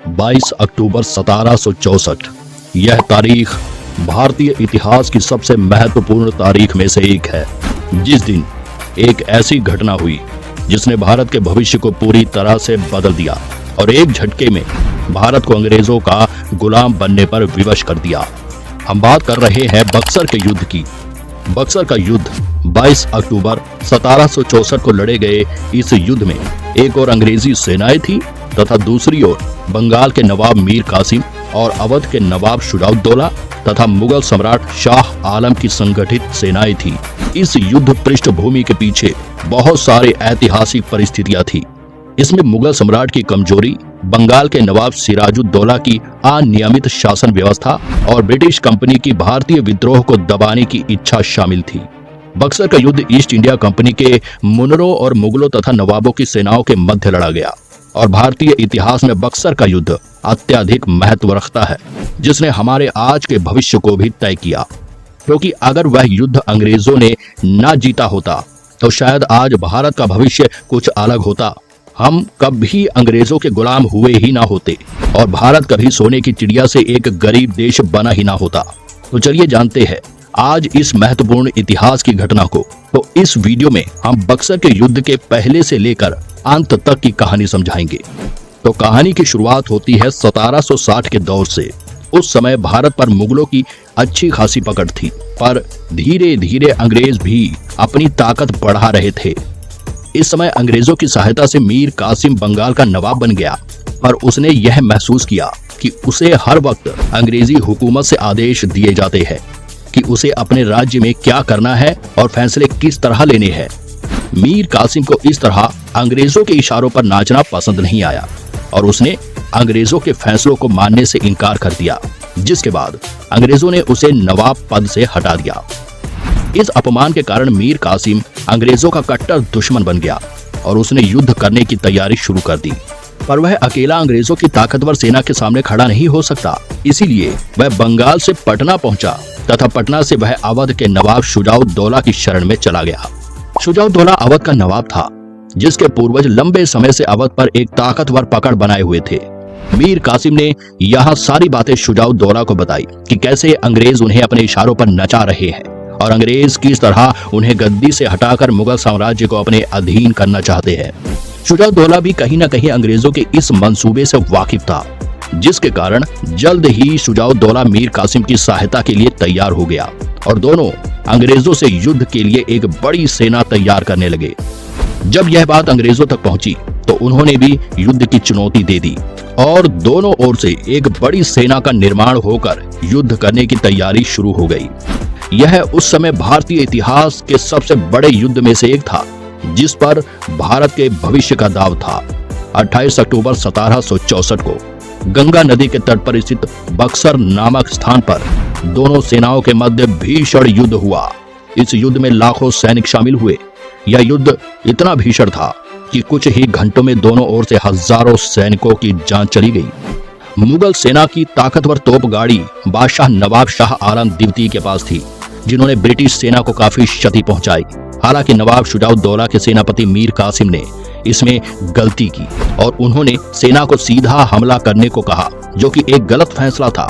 22 अक्टूबर 1764। यह तारीख भारतीय इतिहास की सबसे महत्वपूर्ण तारीख में से एक है, जिस दिन एक ऐसी घटना हुई जिसने भारत के भविष्य को पूरी तरह से बदल दिया और एक झटके में भारत को अंग्रेजों का गुलाम बनने पर विवश कर दिया। हम बात कर रहे हैं बक्सर के युद्ध की। बक्सर का युद्ध 22 अक्टूबर 1764 को लड़े गए इस युद्ध में एक और अंग्रेजी सेनाएं थी तथा दूसरी ओर बंगाल के नवाब मीर कासिम और अवध के नवाब शुजाउद्दौला तथा मुगल सम्राट शाह आलम की संगठित सेनाएं थी। इस युद्ध पृष्ठभूमि के पीछे बहुत सारे ऐतिहासिक परिस्थितियां थी। इसमें मुगल सम्राट की कमजोरी, बंगाल के नवाब सिराजुद्दौला की अनियमित शासन व्यवस्था और ब्रिटिश कंपनी की भारतीय विद्रोह को दबाने की इच्छा शामिल थी। बक्सर का युद्ध ईस्ट इंडिया कंपनी के मुनरों और मुगलों तथा नवाबों की सेनाओं के मध्य लड़ा गया और भारतीय इतिहास में बक्सर का युद्ध अत्यधिक महत्व रखता है, जिसने हमारे आज के भविष्य को भी तय किया। क्योंकि अगर वह युद्ध अंग्रेजों ने न जीता होता तो शायद आज भारत का भविष्य कुछ अलग होता। हम कभी अंग्रेजों के गुलाम हुए ही ना होते और भारत कभी सोने की चिड़िया से एक गरीब देश बना ही ना होता। तो चलिए जानते हैं आज इस महत्वपूर्ण इतिहास की घटना को। तो इस वीडियो में हम बक्सर के युद्ध के पहले से लेकर अंत तक की कहानी समझाएंगे। तो कहानी की शुरुआत होती है 1760 के दौर से। उस समय भारत पर मुगलों की अच्छी खासी पकड़ थी, पर धीरे धीरे अंग्रेज भी अपनी ताकत बढ़ा रहे थे। इस समय अंग्रेजों की सहायता से मीर कासिम बंगाल का नवाब बन गया और उसने यह महसूस किया कि उसे हर वक्त अंग्रेजी हुकूमत से आदेश दिए जाते हैं कि उसे अपने राज्य में क्या करना है और फैसले किस तरह लेने हैं। मीर कासिम को इस तरह अंग्रेजों के इशारों पर नाचना पसंद नहीं आया और उसने अंग्रेजों के फैसलों को मानने से इनकार कर दिया, जिसके बाद अंग्रेजों ने उसे नवाब पद से हटा दिया। इस अपमान के कारण मीर कासिम अंग्रेजों का कट्टर दुश्मन बन गया और उसने युद्ध करने की तैयारी शुरू कर दी। पर वह अकेला अंग्रेजों की ताकतवर सेना के सामने खड़ा नहीं हो सकता, इसीलिए वह बंगाल से पटना पहुंचा तथा पटना से वह अवध के नवाब शुजाउद्दौला की शरण में चला गया। शुजाउद्दौला अवध का नवाब था, जिसके पूर्वज लंबे समय से अवध पर एक ताकतवर पकड़ बनाए हुए थे। मीर कासिम ने यहाँ सारी बातें शुजाउद्दौला को बताई कि कैसे अंग्रेज उन्हें अपने इशारों पर नचा रहे हैं और अंग्रेज किस तरह उन्हें गद्दी से हटाकर मुगल साम्राज्य को अपने अधीन करना चाहते हैं। शुजाउद्दौला भी कहीं न कहीं अंग्रेजों के इस मंसूबे से वाकिफ था, जिसके कारण जल्द ही शुजाउद्दौला मीर कासिम की सहायता के लिए तैयार हो गया और दोनों अंग्रेजों से युद्ध के लिए एक बड़ी सेना तैयार करने लगे। जब यह बात अंग्रेजों तक पहुंची तो उन्होंने भी युद्ध की चुनौती दे दी और दोनों ओर से एक बड़ी सेना का निर्माण होकर युद्ध करने की तैयारी शुरू हो गई। यह उस समय भारतीय इतिहास के सबसे बड़े युद्ध में से एक था, जिस पर भारत के भविष्य का दाव था। 28 अक्टूबर 1764 को गंगा नदी के तट पर स्थित बक्सर नामक स्थान पर दोनों सेनाओं के मध्य भीषण युद्ध हुआ। इस युद्ध में लाखों सैनिक शामिल हुए। यह युद्ध इतना भीषण था कि कुछ ही घंटों में दोनों ओर से हजारों सैनिकों की जान चली गई। मुगल सेना की ताकतवर तोप गाड़ी बादशाह नवाब शाह आलम द्वितीय के पास थी, जिन्होंने ब्रिटिश सेना को काफी क्षति पहुंचाई। हालांकि नवाब शुजाउद्दौला के सेनापति मीर कासिम ने इसमें गलती की और उन्होंने सेना को सीधा हमला करने को कहा, जो कि एक गलत फैसला था।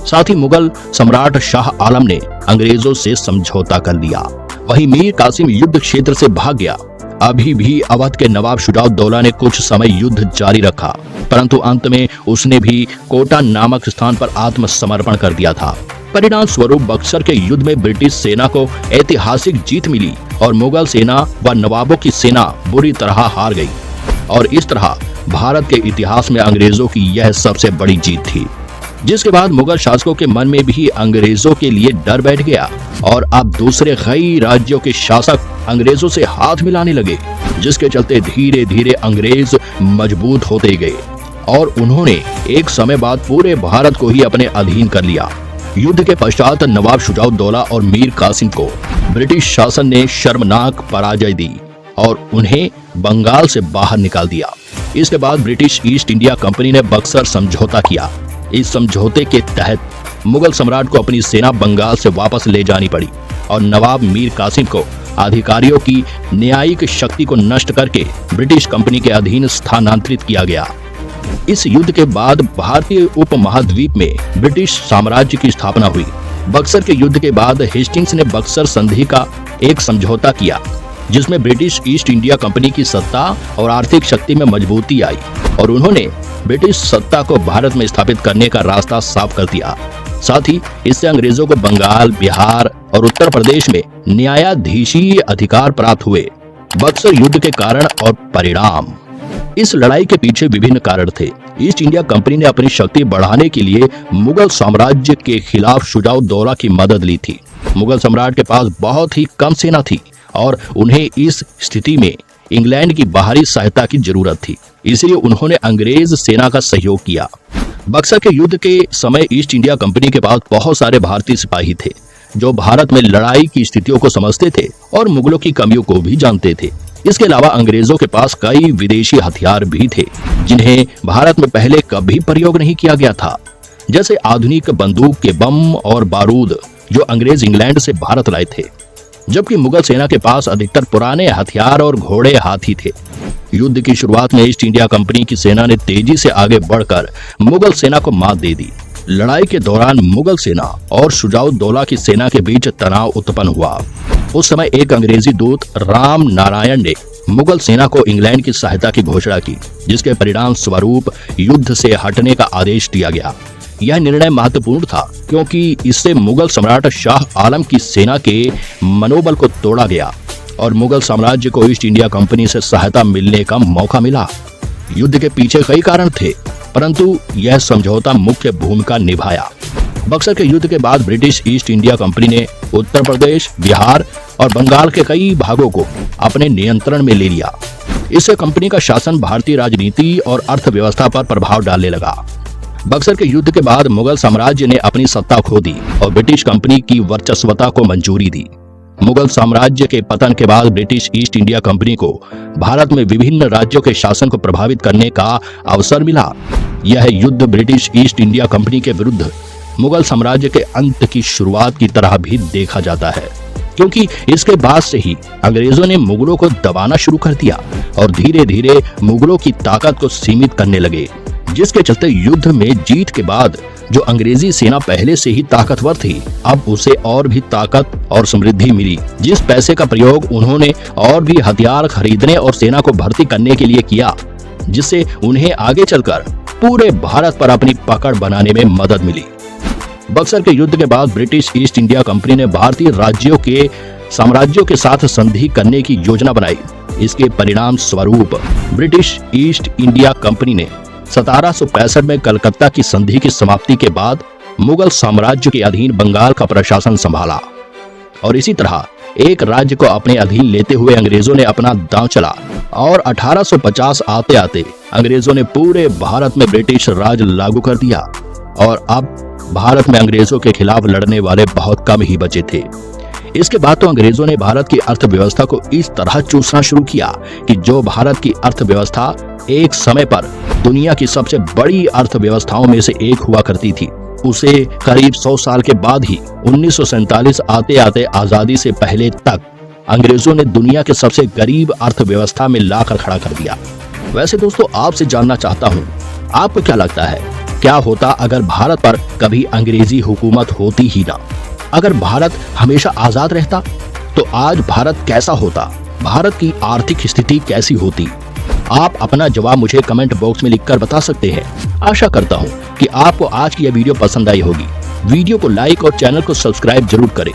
साथ ही मुगल सम्राट शाह आलम ने अंग्रेजों से समझौता कर लिया। वहीं मीर कासिम युद्ध क्षेत्र से भाग गया। अभी भी अवध के नवाब शुजाउद्दौला ने कुछ समय युद्ध जारी रखा, परंतु अंत में उसने भी कोटा नामक स्थान पर आत्मसमर्पण कर दिया था। परिणाम स्वरूप बक्सर के युद्ध में ब्रिटिश सेना को ऐतिहासिक जीत मिली और मुगल सेना व नवाबों की सेना बुरी तरह हार गई और इस तरह भारत के इतिहास में अंग्रेजों की यह सबसे बड़ी जीत थी, जिसके बाद मुगल शासकों के मन में भी अंग्रेजों के लिए डर बैठ गया और अब दूसरे कई राज्यों के शासक अंग्रेजों से हाथ मिलाने लगे, जिसके चलते धीरे धीरे अंग्रेज मजबूत होते गए और उन्होंने एक समय बाद पूरे भारत को ही अपने अधीन कर लिया। युद्ध के पश्चात नवाब शुजाउद्दौला और मीर कासिम को ब्रिटिश शासन ने शर्मनाक पराजय दी और उन्हें बंगाल से बाहर निकाल दिया। इसके बाद ब्रिटिश ईस्ट इंडिया कंपनी ने बक्सर समझौता किया। इस समझौते के तहत मुगल सम्राट को अपनी सेना बंगाल से वापस ले जानी पड़ी और नवाब मीर कासिम को अधिकारियों की न्यायिक शक्ति को नष्ट करके ब्रिटिश कंपनी के अधीन स्थानांतरित किया गया। इस युद्ध के बाद भारतीय उपमहाद्वीप में ब्रिटिश साम्राज्य की स्थापना हुई। बक्सर के युद्ध के बाद हेस्टिंग्स ने बक्सर संधि का एक समझौता किया, जिसमें ब्रिटिश ईस्ट इंडिया कंपनी की सत्ता और आर्थिक शक्ति में मजबूती आई और उन्होंने ब्रिटिश सत्ता को भारत में स्थापित करने का रास्ता साफ कर दिया। साथ ही इससे अंग्रेजों को बंगाल, बिहार और उत्तर प्रदेश में न्यायाधीशीय अधिकार प्राप्त हुए। बक्सर युद्ध के कारण और परिणाम। इस लड़ाई के पीछे विभिन्न कारण थे। ईस्ट इंडिया कंपनी ने अपनी शक्ति बढ़ाने के लिए मुगल साम्राज्य के खिलाफ शुजाउद्दौला की मदद ली थी। मुगल सम्राट के पास बहुत ही कम सेना थी और उन्हें इस स्थिति में इंग्लैंड की बाहरी सहायता की जरूरत थी, इसलिए उन्होंने अंग्रेज सेना का सहयोग किया। बक्सर के युद्ध के समय ईस्ट इंडिया कंपनी के पास बहुत सारे भारतीय सिपाही थे जो भारत में लड़ाई की स्थितियों को समझते थे और मुगलों की कमियों को भी जानते थे। इसके अलावा अंग्रेजों के पास कई विदेशी हथियार भी थे जिन्हें भारत में पहले कभी प्रयोग नहीं किया गया था, जैसे आधुनिक बंदूक के बम और बारूद जो अंग्रेज इंग्लैंड से भारत लाए थे, जबकि मुगल सेना के पास अधिकतर पुराने हथियार और घोड़े हाथी थे। युद्ध की शुरुआत में ईस्ट इंडिया कंपनी की सेना ने तेजी से आगे बढ़कर मुगल सेना को मात दे दी। लड़ाई के दौरान मुगल सेना और शुजाउद्दौला की सेना के बीच तनाव उत्पन्न हुआ। उस समय एक अंग्रेजी दूत राम नारायण ने मुगल सेना को इंग्लैंड की सहायता की घोषणा की, जिसके परिणाम स्वरूप युद्ध से हटने का आदेश दिया गया। यह निर्णय महत्वपूर्ण था क्योंकि इससे मुगल सम्राट शाह आलम की सेना के मनोबल को तोड़ा गया और मुगल साम्राज्य को ईस्ट इंडिया कंपनी से सहायता मिलने का मौका मिला। युद्ध के पीछे कई कारण थे, परंतु यह समझौता मुख्य भूमिका निभाया। बक्सर के युद्ध के बाद ब्रिटिश ईस्ट इंडिया कंपनी ने उत्तर प्रदेश, बिहार और बंगाल के कई भागों को अपने नियंत्रण में ले लिया। इससे कंपनी का शासन भारतीय राजनीति और अर्थव्यवस्था पर प्रभाव डालने लगा। बक्सर के युद्ध के बाद मुगल साम्राज्य ने अपनी सत्ता खो दी और ब्रिटिश कंपनी की वर्चस्वता को मंजूरी दी। मुगल साम्राज्य के पतन के बाद ब्रिटिश ईस्ट इंडिया कंपनी को भारत में विभिन्न राज्यों के शासन को प्रभावित करने का अवसर मिला। यह युद्ध ब्रिटिश ईस्ट इंडिया कंपनी के विरुद्ध मुगल साम्राज्य के अंत की शुरुआत की तरह भी देखा जाता है, क्योंकि इसके बाद से ही अंग्रेजों ने मुगलों को दबाना शुरू कर दिया और धीरे धीरे मुगलों की ताकत को सीमित करने लगे, जिसके चलते युद्ध में जीत के बाद जो अंग्रेजी सेना पहले से ही ताकतवर थी, अब उसे और भी ताकत और समृद्धि मिली। जिस पैसे का प्रयोग उन्होंने और भी हथियार खरीदने और सेना को भर्ती करने के लिए किया, जिससे उन्हें आगे चलकर पूरे भारत पर अपनी पकड़ बनाने में मदद मिली। बक्सर के युद्ध के बाद ब्रिटिश ईस्ट इंडिया कंपनी ने भारतीय राज्यों के साम्राज्यों के साथ संधि करने की योजना बनाई। इसके परिणाम स्वरूप ब्रिटिश ईस्ट इंडिया कंपनी ने 1765 में कलकत्ता की संधि की समाप्ति के बाद मुगल साम्राज्य के अधीन बंगाल का प्रशासन संभाला और इसी तरह एक राज्य को अपने अधीन लेते हुए अंग्रेजों ने अपना दांव चला और 1850 आते आते अंग्रेजों ने पूरे भारत में ब्रिटिश राज लागू कर दिया और अब भारत में अंग्रेजों के खिलाफ लड़ने वाले बहुत कम ही बचे थे। इसके बाद तो अंग्रेजों ने भारत की अर्थव्यवस्था को इस तरह चूसना शुरू किया कि जो भारत की अर्थव्यवस्था एक समय पर दुनिया की सबसे बड़ी अर्थव्यवस्थाओं में से एक हुआ करती थी, उसे करीब 100 साल के बाद ही 1947 आते आते आजादी से पहले तक अंग्रेजों ने दुनिया के सबसे गरीब अर्थव्यवस्था में लाकर खड़ा कर दिया। वैसे दोस्तों, आपसे जानना चाहता हूँ, आपको क्या लगता है, क्या होता अगर भारत पर कभी अंग्रेजी हुकूमत होती ही ना? अगर भारत हमेशा आजाद रहता तो आज भारत कैसा होता? भारत की आर्थिक स्थिति कैसी होती? आप अपना जवाब मुझे कमेंट बॉक्स में लिखकर बता सकते हैं। आशा करता हूं कि आपको आज की यह वीडियो पसंद आई होगी। वीडियो को लाइक और चैनल को सब्सक्राइब जरूर करें।